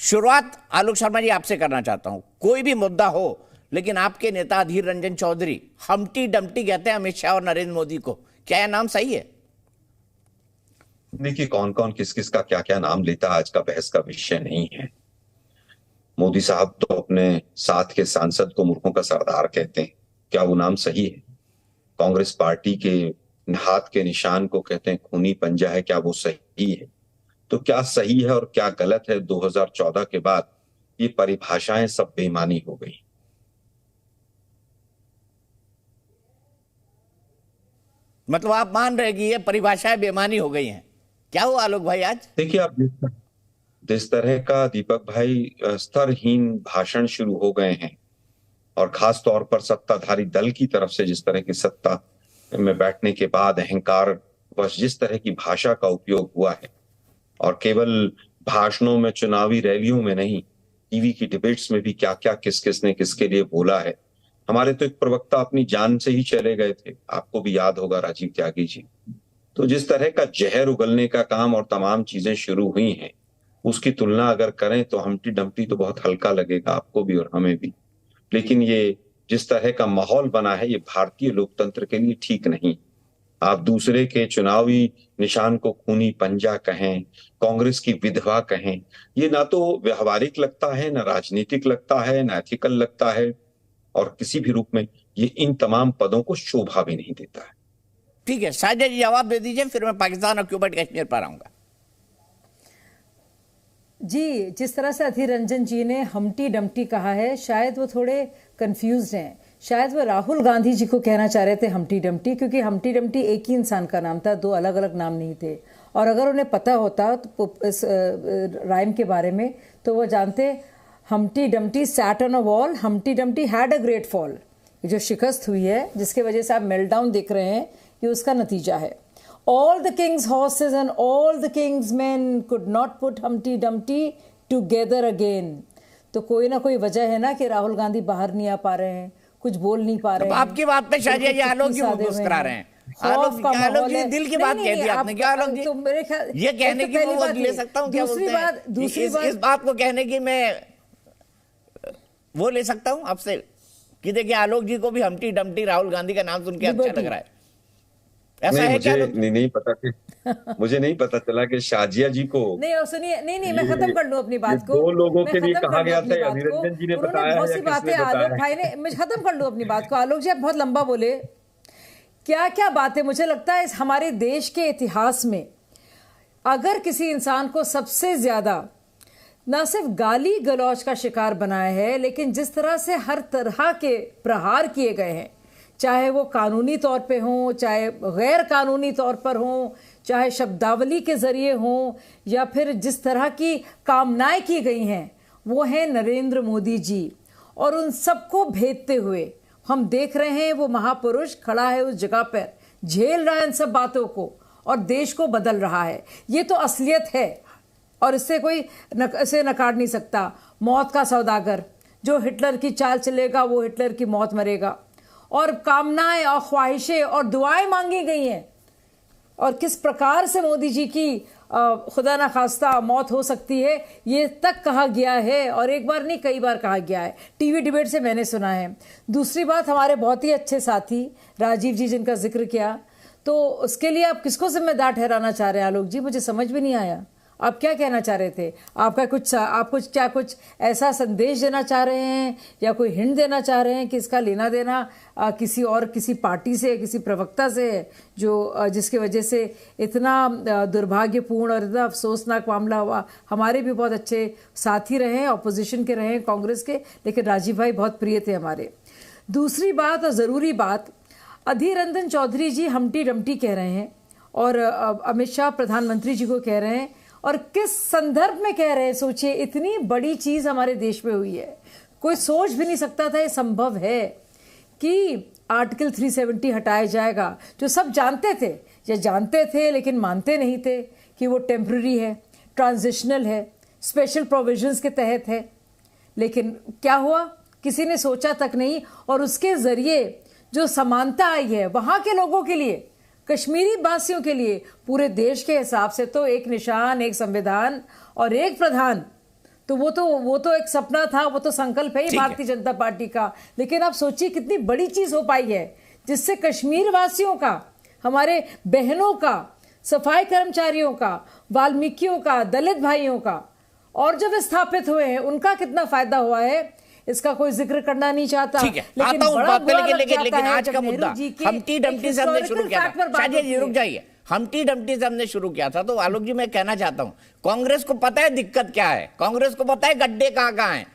शुरुआत आलोक शर्मा जी आपसे करना चाहता हूं। कोई भी मुद्दा हो, लेकिन आपके नेता अधीर रंजन चौधरी हम्टी डम्टी कहते हैं अमित शाह और नरेंद्र मोदी को, क्या यह नाम सही है? देखिए, कौन कौन किस किस का क्या क्या नाम लेता है आज का बहस का विषय नहीं है। मोदी साहब तो अपने साथ के सांसद को मूर्खों का सरदार कहते हैं। क्या वो नाम सही है? कांग्रेस पार्टी के हाथ के निशान को कहते हैं खूनी पंजा है, क्या वो सही है? तो क्या सही है और क्या गलत है, 2014 के बाद ये परिभाषाएं सब बेईमानी हो गई। मतलब आप मान रहे हैं कि ये परिभाषाएं बेमानी हो गई हैं? क्या हुआ आलोक भाई आज? देखिए, आप जिस तरह का दीपक भाई स्तरहीन भाषण शुरू हो गए हैं, और खास तौर पर सत्ताधारी दल की तरफ से जिस तरह की सत्ता में बैठने के बाद अहंकार बस जिस तरह की भाषा का उपयोग हुआ है, और केवल भाषणों में, चुनावी रैलियों में नहीं, टीवी की डिबेट्स में भी क्या क्या किस किसने किसके लिए बोला है। हमारे तो एक प्रवक्ता अपनी जान से ही चले गए थे, आपको भी याद होगा, राजीव त्यागी जी। तो जिस तरह का जहर उगलने का काम और तमाम चीजें शुरू हुई हैं, उसकी तुलना अगर करें तो हम्टी डम्टी तो बहुत हल्का लगेगा आपको भी और हमें भी। लेकिन ये जिस तरह का माहौल बना है, ये भारतीय लोकतंत्र के लिए ठीक नहीं। आप दूसरे के चुनावी निशान को खूनी पंजा कहें, कांग्रेस की विधवा कहें, ये ना तो व्यवहारिक लगता है, ना राजनीतिक लगता है, ना एथिकल लगता है, और किसी भी रूप में ये इन तमाम पदों को शोभा भी नहीं देता है। ठीक है, साजिद जी जवाब दे दीजिए, फिर मैं पाकिस्तान और क्यूबा कश्मीर पर आऊंगा। जी, जिस तरह से अधीर रंजन जी ने हम्टी डम्टी कहा है, शायद वो थोड़े कंफ्यूज हैं। शायद वो राहुल गांधी जी को कहना चाह रहे थे हम्टी डम्टी, क्योंकि हम्टी डम्टी एक ही इंसान का नाम था, दो अलग अलग नाम नहीं थे। और अगर उन्हें पता होता तो इस राइम के बारे में, तो वो जानते Humpty Dumpty sat on a wall, Humpty Dumpty had a great fall. जो शिकस्त हुई है, जिसके वजह से आप मेल्टडाउन देख रहे हैं, ये उसका नतीजा है। All the king's horses and all the king's men could not put Humpty Dumpty together again. तो कोई ना कोई वजह है ना कि राहुल गांधी बाहर नहीं आ पा रहे हैं, कुछ बोल नहीं पा रहे हैं। आपकी बात पे शाजिया जी आलोक जी मुस्कुरा रहे हैं। आलोक जी दिल की बात कह दी आपने। क्या आलोक जी, तो मेरे ख्याल ये कहने की मैं ले सकता हूँ, दूसरी बात इस बात को कहने की मैं वो ले सकता हूँ आपसे कि देखिए, आलोक जी को भी हम्टी डम्टी राहुल गांधी का नाम सुन के अच्छा लग रहा है। ऐसा नहीं, है क्या? नहीं पता कि मुझे नहीं पता चला कि शाजिया जी को नहीं। और सुनिए, नहीं मैं खत्म कर लूं अपनी बात को। दो लोगों के लिए कहा गया था, अधीर रंजन जी ने बताया बहुत सी बातें आलोक भाई ने, मैं खत्म कर लूं अपनी बात को। आलोक जी आप बहुत लंबा बोले, क्या क्या बातें। मुझे लगता है इस हमारे देश के इतिहास में अगर किसी इंसान को सबसे ज्यादा ना सिर्फ गाली गलौज का शिकार बनाया है, लेकिन जिस तरह से हर तरह के प्रहार किए गए हैं, चाहे वो कानूनी तौर पे हों, चाहे गैर कानूनी तौर पर हों, चाहे शब्दावली के ज़रिए हों, या फिर जिस तरह की कामनाएं की गई हैं, वो हैं नरेंद्र मोदी जी। और उन सबको भेदते हुए हम देख रहे हैं वो महापुरुष खड़ा है उस जगह पर, झेल रहा है इन सब बातों को और देश को बदल रहा है। ये तो असलियत है और इससे कोई इसे नकार नहीं सकता। मौत का सौदागर, जो हिटलर की चाल चलेगा वो हिटलर की मौत मरेगा। और कामनाएं और ख्वाहिशें और दुआएं मांगी गई हैं, और किस प्रकार से मोदी जी की खुदा ना खास्ता मौत हो सकती है, ये तक कहा गया है। और एक बार नहीं, कई बार कहा गया है, टीवी डिबेट से मैंने सुना है। दूसरी बात, हमारे बहुत ही अच्छे साथी राजीव जी जिनका जिक्र किया, तो उसके लिए आप किसको जिम्मेदार ठहराना चाह रहे हैं आलोक जी? मुझे समझ भी नहीं आया आप क्या कहना चाह रहे थे। आप कुछ ऐसा संदेश देना चाह रहे हैं, या कोई हिंट देना चाह रहे हैं कि इसका लेना देना किसी पार्टी से, किसी प्रवक्ता से है, जो जिसकी वजह से इतना दुर्भाग्यपूर्ण और इतना अफसोसनाक मामला हुआ। हमारे भी बहुत अच्छे साथी रहे हैं, अपोजिशन के रहे हैं, कांग्रेस के, लेकिन राजीव भाई बहुत प्रिय थे हमारे। दूसरी बात और ज़रूरी बात, अधीर रंजन चौधरी जी हम्टी डम्टी कह रहे हैं और अमित शाह प्रधानमंत्री जी को कह रहे हैं, और किस संदर्भ में कह रहे हैं। सोचिए, इतनी बड़ी चीज हमारे देश में हुई है, कोई सोच भी नहीं सकता था ये संभव है कि आर्टिकल 370 हटाया जाएगा, जो सब जानते थे, या जानते थे लेकिन मानते नहीं थे कि वो टेम्पररी है, ट्रांजिशनल है, स्पेशल प्रोविजंस के तहत है। लेकिन क्या हुआ, किसी ने सोचा तक नहीं। और उसके जरिए जो समानता आई है वहां के लोगों के लिए, कश्मीरी वासियों के लिए, पूरे देश के हिसाब से तो एक निशान, एक संविधान और एक प्रधान तो वो तो एक सपना था, वो तो संकल्प है ही भारतीय जनता पार्टी का। लेकिन आप सोचिए कितनी बड़ी चीज हो पाई है, जिससे कश्मीर वासियों का, हमारे बहनों का, सफाई कर्मचारियों का, वाल्मीकियों का, दलित भाइयों का, और जो विस्थापित हुए हैं उनका कितना फायदा हुआ है, इसका कोई जिक्र करना नहीं चाहता। लेकिन आज का मुद्दा हम्टी डम्टी से हमने शुरू किया था। शायद ये रुक जाइए, हम्टी डम्टी से हमने शुरू किया था, तो आलोक जी मैं कहना चाहता हूं, कांग्रेस को पता है दिक्कत क्या है, कांग्रेस को पता है गड्ढे कहां हैं,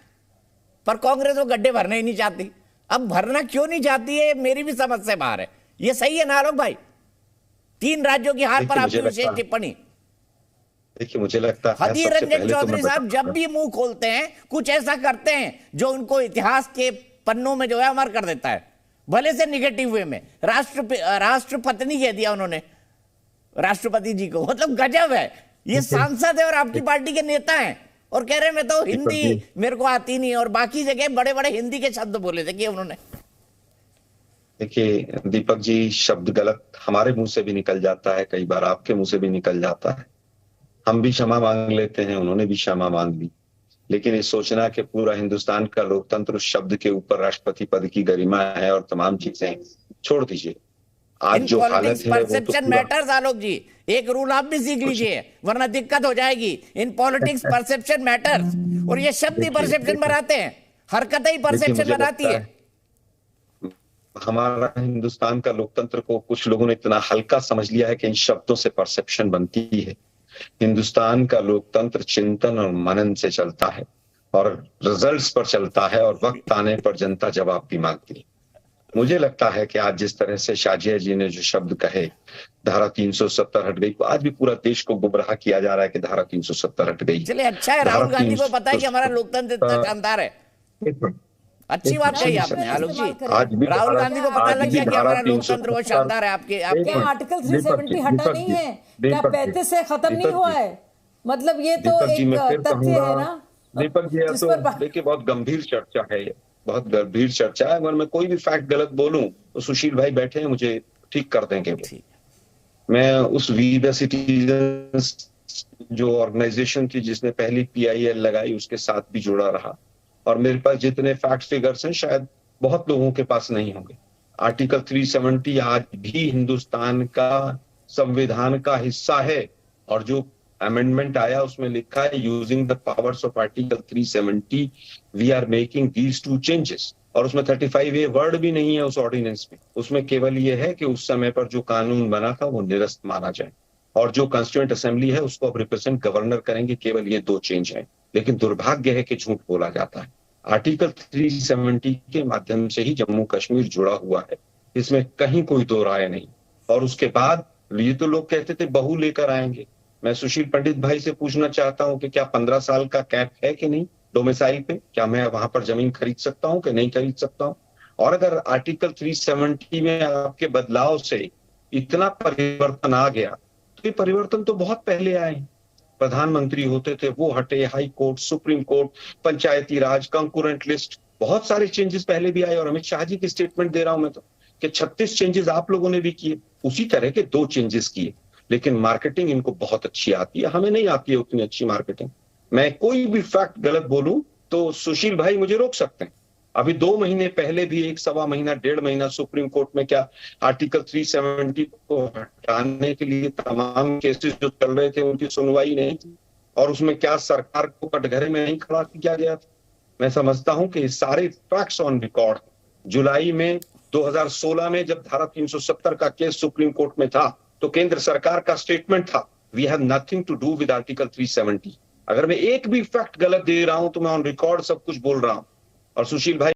पर कांग्रेस वो गड्ढे भरना ही नहीं चाहती। अब भरना क्यों नहीं चाहती है, मेरी भी समझ से बाहर है। ये सही है ना आलोक भाई? 3 राज्यों की हार पर आपकी विशेष टिप्पणी। देखिए, मुझे लगता है अधीर रंजन चौधरी साहब जब भी मुंह खोलते हैं कुछ ऐसा करते हैं जो उनको इतिहास के पन्नों में जो है अमर कर देता है, भले से निगेटिव वे में। राष्ट्रपति कह दिया उन्होंने राष्ट्रपति जी को, मतलब गजब है। ये सांसद है और आपकी पार्टी के नेता हैं और कह रहे मैं तो हिंदी मेरे को आती नहीं, और बाकी जगह बड़े बड़े हिंदी के शब्द बोले थे कि उन्होंने। देखिए दीपक जी, शब्द गलत हमारे मुंह से भी निकल जाता है, कई बार आपके मुंह से भी निकल जाता है। हम भी क्षमा मांग लेते हैं, उन्होंने भी क्षमा मांग ली। लेकिन ये सोचना कि पूरा हिंदुस्तान का लोकतंत्र उस शब्द के ऊपर राष्ट्रपति पद की गरिमा है और तमाम चीजें, छोड़ दीजिए। आज जो हालत है परसेप्शन मैटर्स। आलोक जी, एक रूल आप भी सीख लीजिए वरना दिक्कत हो जाएगी। इन पॉलिटिक्स परसेप्शन मैटर्स, और ये शब्द ही परसेप्शन बनाते हैं, हरकतें ही परसेप्शन बनाती है। हमारा हिंदुस्तान का लोकतंत्र को कुछ लोगों ने इतना हल्का समझ लिया है कि इन शब्दों से परसेप्शन बनती है। हिंदुस्तान का लोकतंत्र चिंतन और मनन से चलता है और रिजल्ट्स पर चलता है, और वक्त आने पर जनता जवाब भी मांगती है। मुझे लगता है कि आज जिस तरह से शाजिया जी ने जो शब्द कहे, धारा 370 हट गई, आज भी पूरा देश को गुमराह किया जा रहा है कि धारा 370 हट गई। चलिए अच्छा है, राहुल गांधी को पता है कि हमारा लोकतंत्र इतना शानदार है। अच्छी बात कही आपने आलोक जी। राहुल गांधी को पता लग गया कि हमारा लोकतंत्र वो शानदार है। आपके आर्टिकल 370 हटा नहीं है क्या? 35 से खत्म नहीं हुआ है, मतलब ये तो एक तथ्य है ना दीपक जी। तो देखिए, बहुत गंभीर चर्चा है ये, बहुत गंभीर चर्चा है। अगर मैं कोई भी फैक्ट गलत बोलूं तो सुशील भाई बैठे हैं, मुझे ठीक कर देंगे। मैं उस वी द सिटीजंस जो ऑर्गेनाइजेशन थी जिसने पहली PIL लगाई, उसके साथ भी जुड़ा रहा, और मेरे पास जितने फैक्ट फिगर्स हैं शायद बहुत लोगों के पास नहीं होंगे। आर्टिकल 370 आज भी हिंदुस्तान का संविधान का हिस्सा है, और जो अमेंडमेंट आया उसमें लिखा है using the powers of article 370 we are making these 2 changes. और उसमें 35A वर्ड भी नहीं है उस ऑर्डिनेंस में। उसमें केवल ये है कि उस समय पर जो कानून बना था वो निरस्त माना जाए, और जो कॉन्स्टिट्यूएंट असेंबली है उसको अब रिप्रेजेंट गवर्नर करेंगे। केवल ये 2 चेंज है, लेकिन दुर्भाग्य है कि झूठ बोला जाता है। आर्टिकल 370 के माध्यम से ही जम्मू कश्मीर जुड़ा हुआ है, इसमें कहीं कोई दो राय नहीं। और उसके बाद ये तो लोग कहते थे बहू लेकर आएंगे। मैं सुशील पंडित भाई से पूछना चाहता हूं कि क्या 15 साल का कैप है कि नहीं डोमिसाइल पे? क्या मैं वहां पर जमीन खरीद सकता हूं कि नहीं खरीद सकता हूं? और अगर आर्टिकल 370 में आपके बदलाव से इतना परिवर्तन आ गया, तो ये परिवर्तन तो बहुत पहले आए। प्रधानमंत्री होते थे वो हटे, हाई कोर्ट, सुप्रीम कोर्ट, पंचायती राज, कंकरेंट लिस्ट, बहुत सारे चेंजेस पहले भी आए। और अमित शाह जी की स्टेटमेंट दे रहा हूं मैं तो कि 36 चेंजेस आप लोगों ने भी किए, उसी तरह के 2 चेंजेस किए। लेकिन मार्केटिंग इनको बहुत अच्छी आती है, हमें नहीं आती है उतनी अच्छी मार्केटिंग। मैं कोई भी फैक्ट गलत बोलूं तो सुशील भाई मुझे रोक सकते हैं। अभी 2 महीने पहले भी 1 सवा महीना 1.5 महीना सुप्रीम कोर्ट में क्या आर्टिकल 370 को हटाने के लिए तमाम केसेस जो चल रहे थे उनकी सुनवाई नहीं थी, और उसमें क्या सरकार को कटघरे में नहीं खड़ा किया गया था। मैं समझता हूं कि सारे फैक्ट्स ऑन रिकॉर्ड। जुलाई में 2016 में जब धारा 370 का केस सुप्रीम कोर्ट में था तो केंद्र सरकार का स्टेटमेंट था we have nothing to do with article 370। अगर मैं एक भी फैक्ट गलत दे रहा हूं तो मैं ऑन रिकॉर्ड सब कुछ बोल रहा हूं। और सुशील भाई